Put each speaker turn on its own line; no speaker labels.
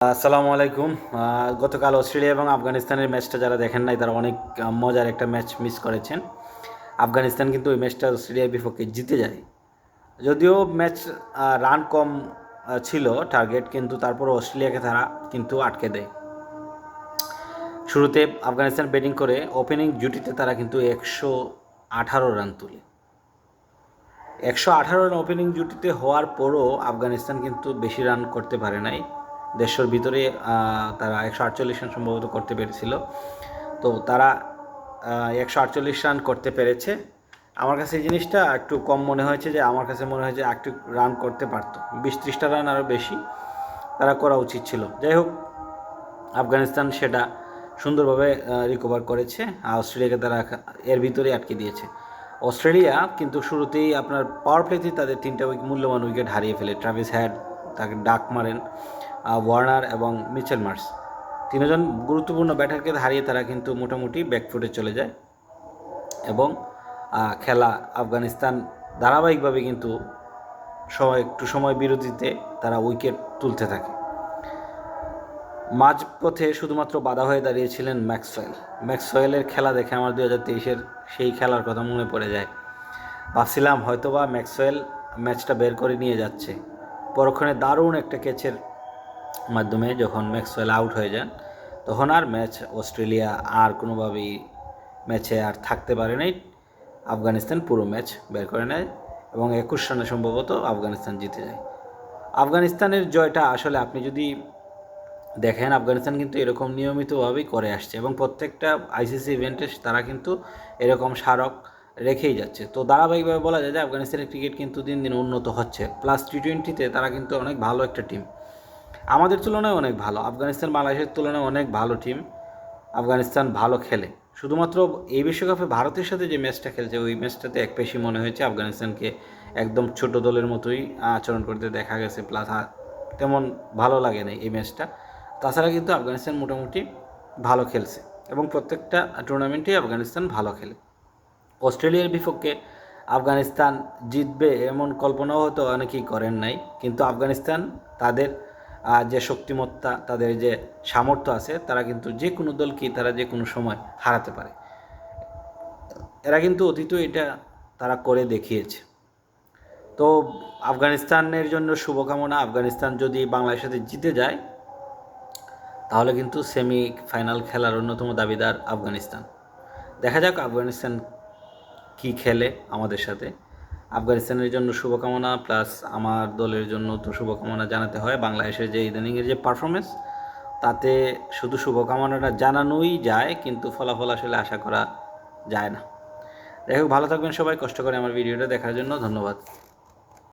আসসালামু আলাইকুম। গতকাল অস্ট্রেলিয়া এবং আফগানিস্তানের ম্যাচটা যারা দেখেন নাই তারা অনেক মজার একটা ম্যাচ মিস করেছেন। আফগানিস্তান কিন্তু ওই ম্যাচটা অস্ট্রেলিয়ার বিপক্ষে জিতে যায়। যদিও ম্যাচ রান কম ছিল টার্গেট, কিন্তু তারপরও অস্ট্রেলিয়াকে তারা কিন্তু আটকে দেয়। শুরুতে আফগানিস্তান ব্যাটিং করে ওপেনিং জুটিতে তারা কিন্তু 118 রান তুলে। 118 রান ওপেনিং জুটিতে হওয়ার পরও আফগানিস্তান কিন্তু বেশি রান করতে পারে নাই। 150-র ভিতরে তারা 148 রান সম্ভবত করতে পেরেছিল। তো তারা 148 রান করতে পেরেছে। আমার কাছে এই জিনিসটা একটু কম মনে হয়েছে, যে আমার কাছে মনে হয় যে একটু রান করতে পারতো, 20-30টা রান আরও বেশি তারা করা উচিত ছিল। যাই হোক, আফগানিস্তান সেটা সুন্দরভাবে রিকভার করেছে, আর অস্ট্রেলিয়াকে তারা এর ভিতরেই আটকে দিয়েছে। অস্ট্রেলিয়া কিন্তু শুরুতেই আপনার পাওয়ার প্লেতেই তাদের 3টা মূল্যবান উইকেট হারিয়ে ফেলে। ট্রাভিস হেড তাকে ডাক মারেন, ওয়ার্নার এবং মিচেল মার্শ, তিনজন গুরুত্বপূর্ণ ব্যাটারকে হারিয়ে তারা কিন্তু মোটামুটি ব্যাকফুটে চলে যায় এবং খেলা আফগানিস্তান ধারাবাহিকভাবে কিন্তু একটু সময় বিরতিতে তারা উইকেট তুলতে থাকে। মাঝপথে শুধুমাত্র বাধা হয়ে দাঁড়িয়েছিলেন ম্যাক্সওয়েলের খেলা দেখে আমার 2023-এর সেই খেলার কথা মনে পড়ে যায়। ভাবছিলাম হয়তোবা ম্যাক্সওয়েল ম্যাচটা বের করে নিয়ে যাচ্ছে। পরক্ষণে দারুণ একটা ক্যাচের মাধ্যমে যখন ম্যাক্সওয়েল আউট হয়ে যান, তখন আর অস্ট্রেলিয়া আর কোনোভাবেই ম্যাচে আর থাকতে পারে নাই। আফগানিস্তান পুরো ম্যাচ বের করে নেয় এবং 21 রানে সম্ভবত আফগানিস্তান জিতে যায়। আফগানিস্তানের জয়টা আসলে আপনি যদি দেখেন, আফগানিস্তান কিন্তু এরকম নিয়মিতভাবেই করে আসছে এবং প্রত্যেকটা আইসিসি ইভেন্টে তারা কিন্তু এরকম স্মারক রেখেই যাচ্ছে। তো ধারাবাহিকভাবে বলা যায় যে আফগানিস্তানের ক্রিকেট কিন্তু দিন দিন উন্নত হচ্ছে। প্লাস টি20-তে তারা কিন্তু অনেক ভালো একটা টিম, আমাদের তুলনায় অনেক ভালো। আফগানিস্তান বাংলাদেশের তুলনায় অনেক ভালো টিম। আফগানিস্তান ভালো খেলে। শুধুমাত্র এই বিশ্বকাপে ভারতের সাথে যে ম্যাচটা খেলছে, ওই ম্যাচটাতে একপেশি মনে হয়েছে আফগানিস্তানকে একদম ছোট দলের মতোই আচরণ করতে দেখা গেছে। প্লাস তেমন ভালো লাগে না এই ম্যাচটা। তাছাড়া কিন্তু আফগানিস্তান মোটামুটি ভালো খেলছে এবং প্রত্যেকটা টুর্নামেন্টেই আফগানিস্তান ভালো খেলে। অস্ট্রেলিয়ার বিপক্ষে আফগানিস্তান জিতবে এমন কল্পনাও হয়তো অনেকেই করেন নাই, কিন্তু আফগানিস্তান তাদের যে শক্তিমত্তা, তাদের যে সামর্থ্য আছে, তারা কিন্তু যে কোনো দলকেই তারা যে কোনো সময় হারাতে পারে। এরা কিন্তু অতীতেও এটা তারা করে দেখিয়েছে। তো আফগানিস্তানের জন্য শুভকামনা। আফগানিস্তান যদি বাংলাদেশের সাথে জিতে যায়, তাহলে কিন্তু সেমিফাইনাল খেলার অন্যতম দাবিদার আফগানিস্তান। দেখা যাক আফগানিস্তান কি খেলে আমাদের সাথে। আফগানিস্তানের জন্য শুভকামনা, প্লাস আমার দলের জন্য তো শুভকামনা জানাতে হয়। বাংলাদেশের যে ইদানিংয়ের যে পারফরমেন্স, তাতে শুধু শুভকামনাটা জানানোই যায়, কিন্তু ফলাফল আসলে আশা করা যায় না। যাই হোক, ভালো থাকবেন সবাই। কষ্ট করে আমার ভিডিওটা দেখার জন্য ধন্যবাদ।